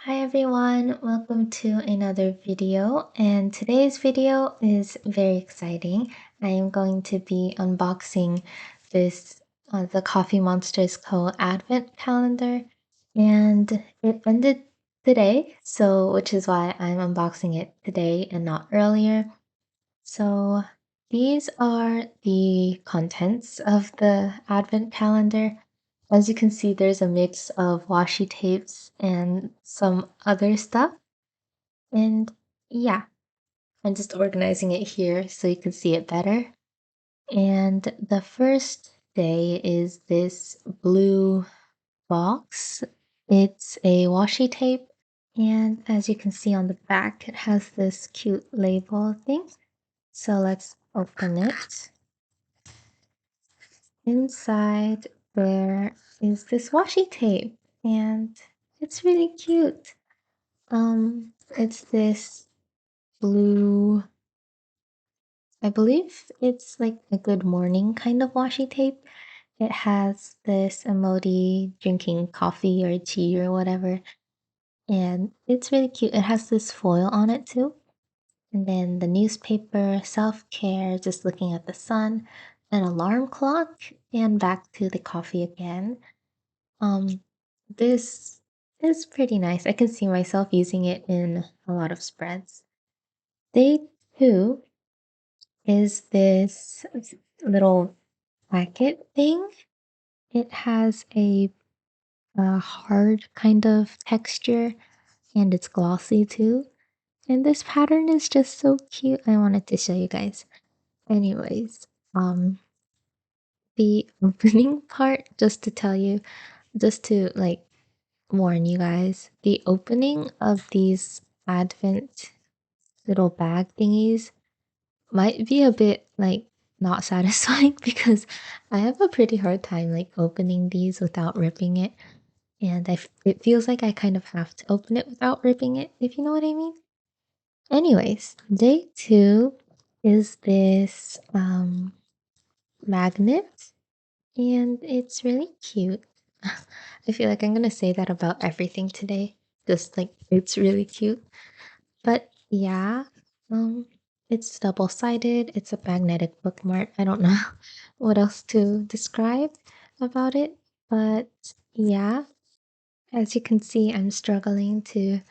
Hi everyone, welcome to another video, and today's video is very exciting. I am going to be unboxing this the Coffee Monsters Co. Advent calendar, and it ended today, so which is why I'm unboxing it today and not earlier. So these are the contents of the Advent calendar. As you can see, there's a mix of washi tapes and some other stuff. And yeah, I'm just organizing it here so you can see it better. And the first day is this blue box. It's a washi tape. And as you can see on the back, it has this cute label thing. So let's open it. Inside there is this washi tape and it's really cute. It's this blue, I believe it's like a good morning kind of washi tape. It has this emoji drinking coffee or tea or whatever, and it's really cute. It has this foil on it too. And then the newspaper, self-care, just looking at the sun, an alarm clock, and back to the coffee again. Um, this is pretty nice. I can see myself using it in a lot of spreads. Day two is this little packet thing. It has a hard kind of texture and it's glossy too. And this pattern is just so cute. I wanted to show you guys. Anyways, the opening part, just to tell you, just to like warn you guys, the opening of these advent little bag thingies might be a bit like not satisfying because I have a pretty hard time like opening these without ripping it, and it feels like I kind of have to open it without ripping it, if you know what I mean. Anyways, day two is this magnet, and it's really cute. I feel like I'm gonna say that about everything today. Just like it's really cute. But yeah, um, it's double-sided. It's a magnetic bookmark. I don't know what else to describe about it. But yeah, as you can see, I'm struggling to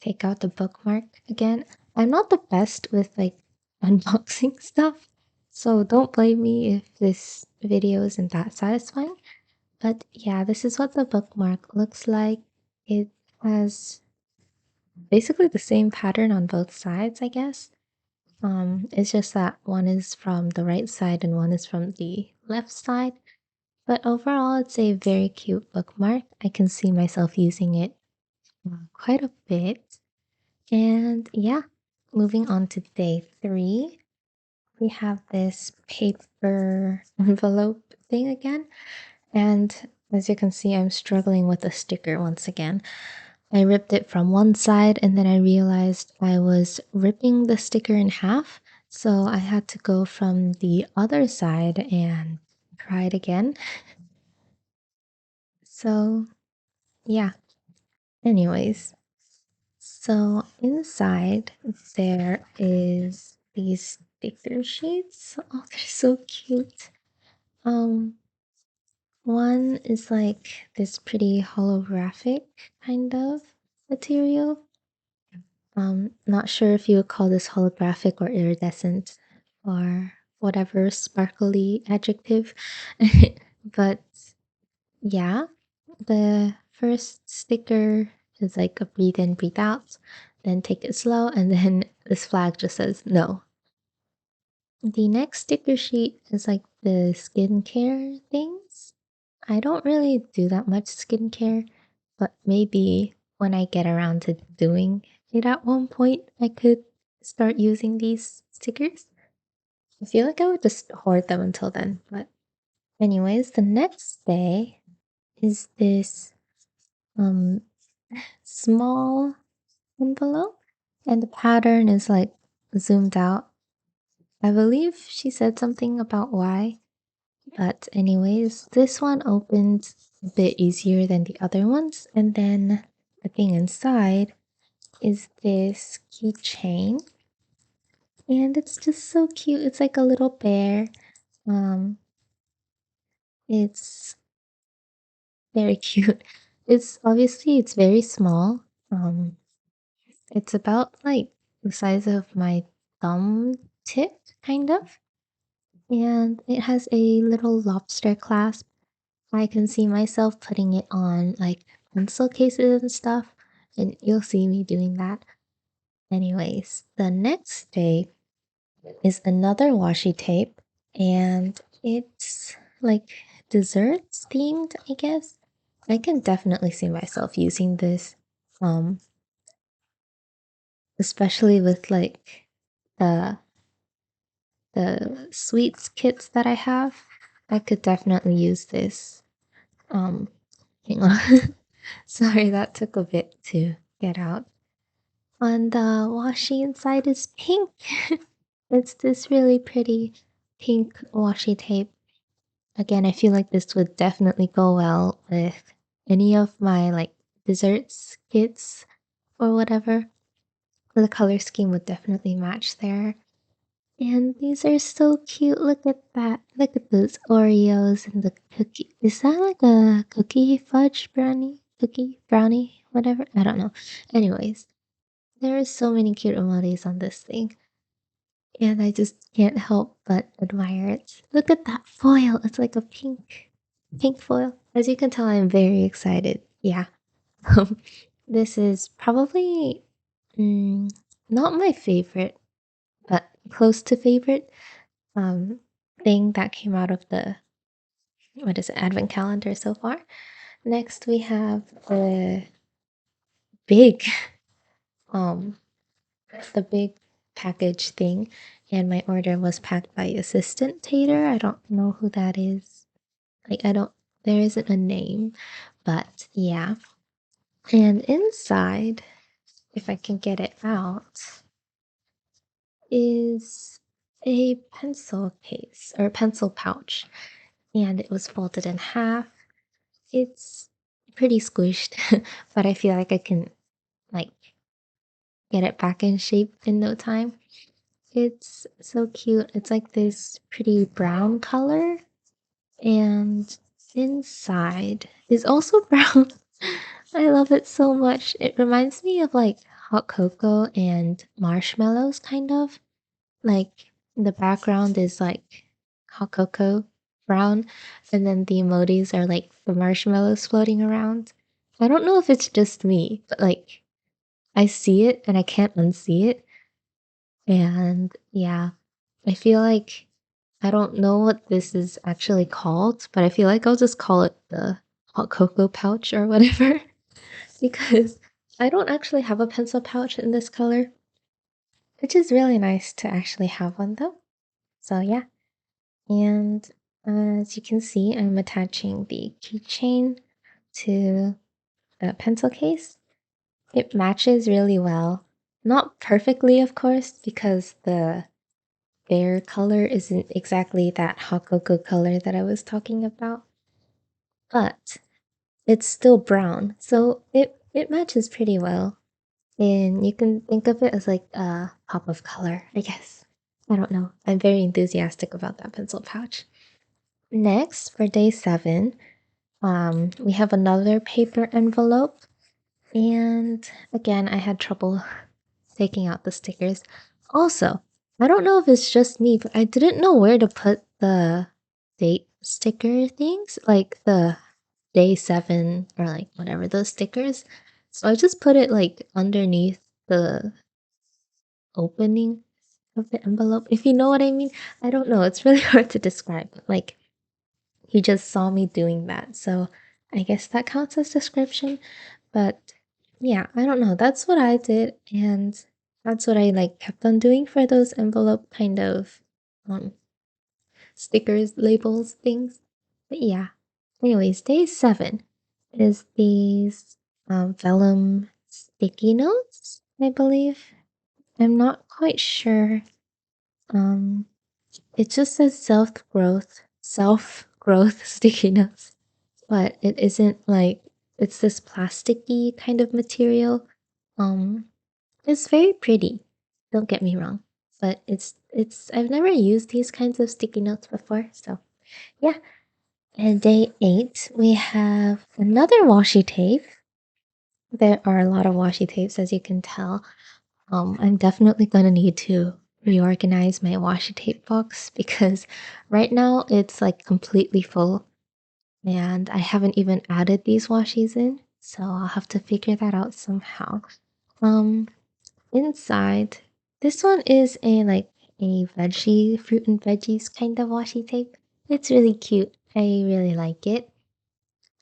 take out the bookmark again. I'm not the best with like unboxing stuff, so don't blame me if this video isn't that satisfying. But yeah, this is what the bookmark looks like. It has basically the same pattern on both sides, I guess. It's just that one is from the right side and one is from the left side. But overall, it's a very cute bookmark. I can see myself using it quite a bit. And yeah, moving on to day three, we have this paper envelope thing again. And as you can see, I'm struggling with the sticker once again. I ripped it from one side and then I realized I was ripping the sticker in half. So I had to go from the other side and try it again. So yeah, anyways. So inside there is these sticker sheets. Oh, they're so cute. Um, one is like this pretty holographic kind of material. Not sure if you would call this holographic or iridescent or whatever sparkly adjective. But yeah, the first sticker is like a breathe in, breathe out, then take it slow, and then this flag just says no. The next sticker sheet is like the skincare things. I don't really do that much skincare, but maybe when I get around to doing it at one point, I could start using these stickers. I feel like I would just hoard them until then, but anyways, the next day is this um small envelope and the pattern is like zoomed out. I believe she said something about why. But anyways, this one opened a bit easier than the other ones. And then the thing inside is this keychain, and it's just so cute. It's like a little bear. Um, it's very cute. It's very small. It's about like the size of my thumb tip, kind of. And it has a little lobster clasp. I can see myself putting it on like pencil cases and stuff, and you'll see me doing that. Anyways, the next day is another washi tape, and it's like desserts themed, I guess. I can definitely see myself using this, um, especially with like the sweets kits that I have. I could definitely use this. Um, hang on. Sorry, that took a bit to get out. On the washi inside is pink. It's this really pretty pink washi tape. Again, I feel like this would definitely go well with any of my like desserts kits or whatever. The color scheme would definitely match there. And these are so cute. Look at that. Look at those Oreos and the cookie. Is that like a cookie fudge brownie? Cookie brownie? Whatever. I don't know. Anyways, there are so many cute emojis on this thing. And I just can't help but admire it. Look at that foil. It's like a pink foil. As you can tell, I'm very excited. Yeah. This is probably not my favorite, but close to favorite um thing that came out of the what is it, advent calendar so far. Next we have big um the big package thing, and my order was packed by assistant tater. I don't know who that is. Like I don't there isn't a name, but yeah. And inside, if I can get it out, is a pencil case or pencil pouch, and it was folded in half. It's pretty squished, but I feel like I can like get it back in shape in no time. It's so cute. It's like this pretty brown color, and inside is also brown. I love it so much. It reminds me of like hot cocoa and marshmallows, kind of. Like the background is like hot cocoa brown, and then the emojis are like the marshmallows floating around. I don't know if it's just me, but like I see it and I can't unsee it. And yeah, I feel like I don't know what this is actually called, but I feel like I'll just call it the hot cocoa pouch or whatever because I don't actually have a pencil pouch in this color, which is really nice to actually have one though. So yeah, and as you can see, I'm attaching the keychain to the pencil case. It matches really well. Not perfectly, of course, because the bear color isn't exactly that hot cocoa color that I was talking about, but it's still brown, so it matches pretty well. And you can think of it as like a pop of color, I guess. I don't know. I'm very enthusiastic about that pencil pouch. Next, for day 7, we have another paper envelope. And again, I had trouble taking out the stickers. Also, I don't know if it's just me, but I didn't know where to put the date sticker things, like the day 7 or like whatever those stickers. So I just put it like underneath the opening of the envelope. If you know what I mean, I don't know. It's really hard to describe. Like he just saw me doing that. So I guess that counts as description. But yeah, I don't know. That's what I did, and that's what I like kept on doing for those envelope kind of um stickers, labels, things. But yeah. Anyways, day 7 is these vellum sticky notes, I believe. I'm not quite sure. Um it just says self growth sticky notes, but it isn't like It's this plasticky kind of material. Um, it's very pretty. Don't get me wrong, but it's I've never used these kinds of sticky notes before, so yeah. And day 8, we have another washi tape. There are a lot of washi tapes, as you can tell. I'm definitely gonna need to reorganize my washi tape box because right now it's like completely full and I haven't even added these washies in, so I'll have to figure that out somehow. Um, inside, this one is a like a veggie, fruit and veggies kind of washi tape. It's really cute. I really like it.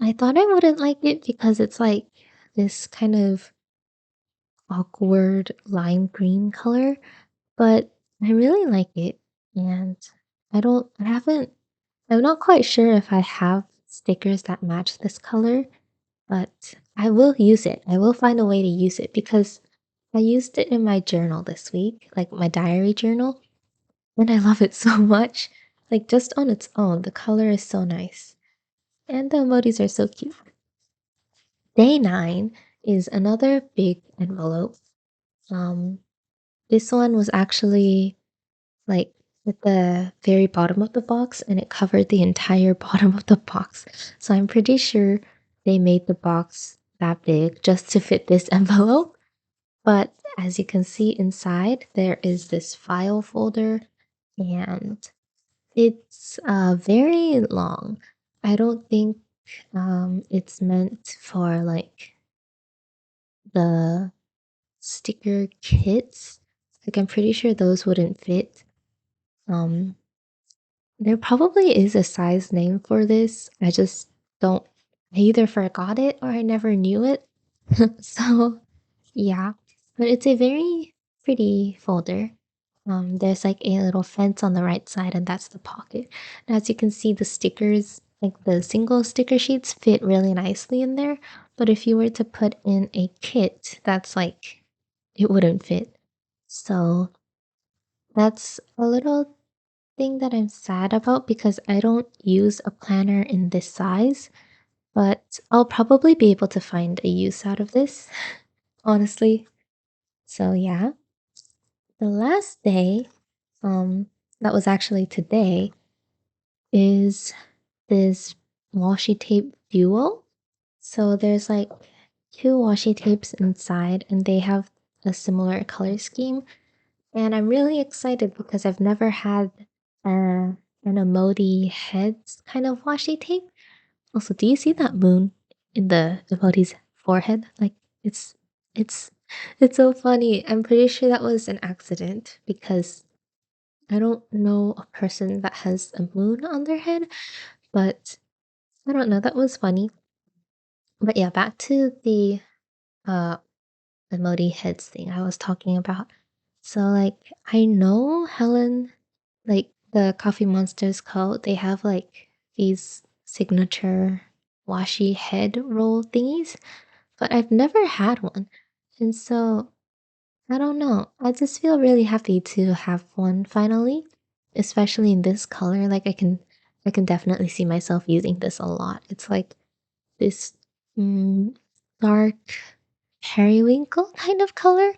I thought I wouldn't like it because it's like this kind of awkward lime green color, but I really like it. And I haven't, I'm not quite sure if I have stickers that match this color, but I will use it. I will find a way to use it because I used it in my journal this week, like my diary journal, and I love it so much. Like just on its own, the color is so nice. And the emojis are so cute. Day 9 is another big envelope. Um, this one was actually like at the very bottom of the box and it covered the entire bottom of the box. So I'm pretty sure they made the box that big just to fit this envelope. But as you can see inside, there is this file folder and it's very long. I don't think it's meant for like the sticker kits. Like I'm pretty sure those wouldn't fit. Um, there probably is a size name for this. I just don't. I either forgot it or I never knew it. So yeah, but it's a very pretty folder. There's like a little fence on the right side, and that's the pocket. And as you can see, the stickers, like the single sticker sheets, fit really nicely in there. But if you were to put in a kit, that's like it wouldn't fit. So that's a little thing that I'm sad about because I don't use a planner in this size, but I'll probably be able to find a use out of this, honestly. So yeah, the last day, that was actually today, is this washi tape duo. So there's like two washi tapes inside and they have a similar color scheme. And I'm really excited because I've never had an emoji heads kind of washi tape. Also, do you see that moon in the emoji's forehead? Like it's it's it's so funny. I'm pretty sure that was an accident because I don't know a person that has a moon on their head, but I don't know, that was funny. But yeah, back to the uh emoji heads thing I was talking about. So like I know Helen, like the Coffee Monsters Co. They have like these signature washi head roll thingies, but I've never had one. And so I don't know. I just feel really happy to have one finally, especially in this color. Like I can definitely see myself using this a lot. It's like this mm, dark periwinkle kind of color.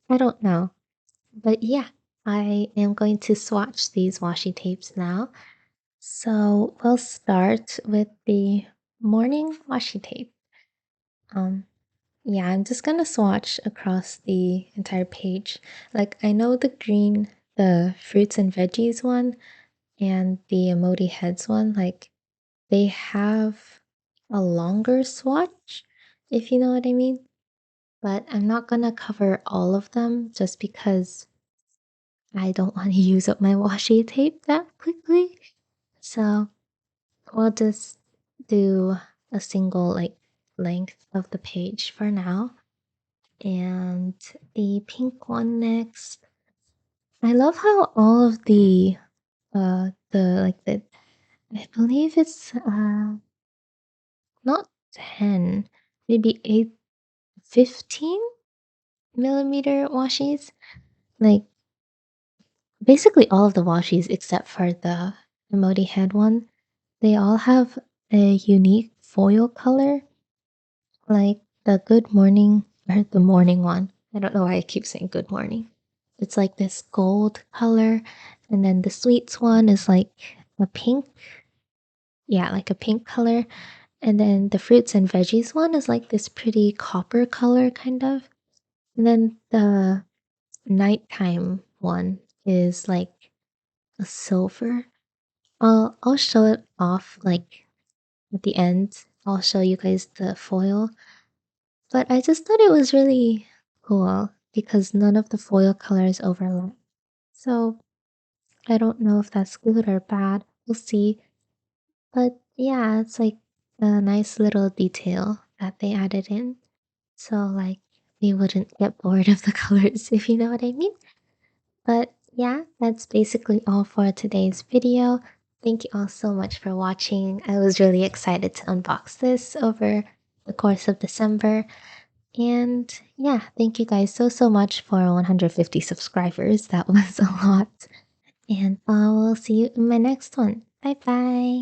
I don't know. But yeah, I am going to swatch these washi tapes now. So we'll start with the morning washi tape. Um, yeah, I'm just gonna swatch across the entire page. Like I know the green, the fruits and veggies one, and the emoji heads one, like they have a longer swatch, if you know what I mean. But I'm not gonna cover all of them just because I don't want to use up my washi tape that quickly. So we'll just do a single like length of the page for now. And the pink one next. I love how all of the like the I believe it's not 10, maybe 8, 15 millimeter washies. Like basically all of the washies except for the emoji head one, they all have a unique foil color. like the good morning or the morning one. I don't know why I keep saying good morning. It's like this gold color, and then the sweets one is like a pink. Yeah, like a pink color. And then the fruits and veggies one is like this pretty copper color, kind of. And then the nighttime one is like a silver. I'll show it off like at the end. I'll show you guys the foil. But I just thought it was really cool because none of the foil colors overlap. So I don't know if that's good or bad. We'll see. But yeah, it's like a nice little detail that they added in. So like we wouldn't get bored of the colors, if you know what I mean. But yeah, that's basically all for today's video. Thank you all so much for watching. I was really excited to unbox this over the course of December. And yeah, thank you guys so much for 150 subscribers. That was a lot. And I will see you in my next one. Bye bye.